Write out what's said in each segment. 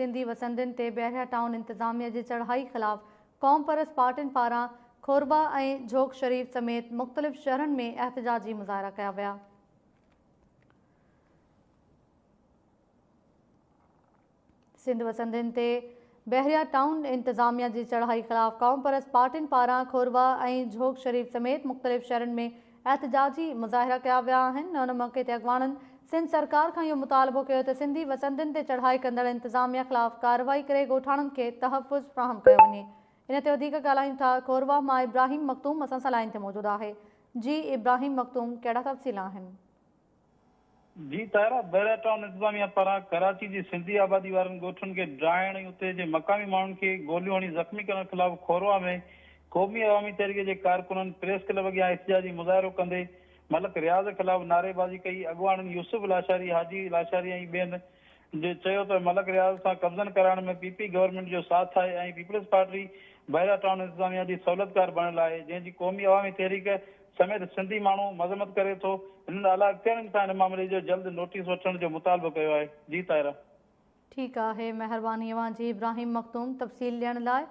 सिंधी वसंदनि ते बहरिया टाउन इंतज़ामिया जी चढ़ाई ख़िलाफ़ क़ौम परस्त पार्टियुनि पारां खोरबा ऐं झोग शरीफ़ समेत मुख़्तलिफ़ शहरनि में एहतजाजी मुज़ाहिरा कया विया। सिंध वसंदनि ते बहरिया टाउन इंतज़ामिया जी चढ़ाई ख़िलाफ़ क़ौम परस्त पार्टियुनि पारां खोरबा ऐं झोग शरीफ़ समेत मुख़्तलिफ़ शहरनि में एहतजाजी मुज़ाहिरा कया विया आहिनि। उन मौक़े ते अॻवाननि सिंध सरकार खां इहो मुतालबो कयो त सिंधी वसंदनि ते चढ़ाई कंदड़ इंतज़ामिया ख़िलाफ़ कार्रवाई करे ॻोठाणनि खे तहफ़ुज़ फ़राहम कयो वञे। इन ते वधीक ॻाल्हायूं था खोरबा मां इब्राहिम मखतूम असां सां लाइन ते मौजूदु आहे। जी इब्राहिम मखतूम, कहिड़ा तफ़सील आहिनि? जी तारा, बहरिया टाउन इंतज़ामिया पारां कराची जी सिंधी आबादी वारनि ॻोठनि खे ड्राइण ऐं उते जे मक़ामी माण्हुनि खे गोलियूं हणी ज़ख़्मी करण ख़िलाफ़ खोरवा में क़ौमी अवामी तहरीक जे कारकुननि प्रेस क्लब अॻियां एहतिजाजी मुज़ाहिरो कंदे मलक रियाज़ ख़िलाफ़ नारेबाज़ी कई। अॻवाननि यूसुफ लाशारी, हाजी लाशारी ऐं ॿियनि जे चयो त मलक रियाज़ सां कब्ज़नि कराइण में पीपी गवर्नमेंट जो साथ आहे ऐं पीपल्स पार्टी बहरिया टाउन इंतज़ामिया जी सहूलियतकार बणियल आहे, जंहिंजी क़ौमी अवामी तहरीक समेत सिंधी माण्हू मज़म्मत करे थो। हिननि आला अख़्तियारनि सां हिन मामले जो जल्द नोटिस वठण जो मुतालबो कयो आहे। जी ताहिरा। ठीकु आहे, महिरबानी अव्हां जी इब्राहिम मखतूम तफ़सील ॾियण लाइ।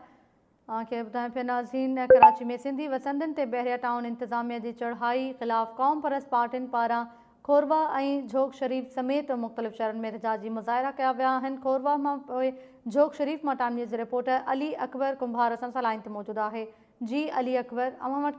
खे ॿुधायां पिया नाज़रीन, कराची में सिंधी वसंदनि ते बहरिया टाउन इंतज़ामिया जी चढ़ाई ख़िलाफ़ क़ौम परस्त पार्टियुनि पारां खोरबा ऐं झोग शरीफ़ समेत मुख़्तलिफ़ शहरनि में एहतजाजी मुज़ाहिरा कया विया आहिनि। खोरबा मां पोइ झोग शरीफ़ मां Time News reporter Ali Akbar Kumbhar असां सां लाइन ते मौजूदु आहे। जी अली अकबर, अव्हां वटि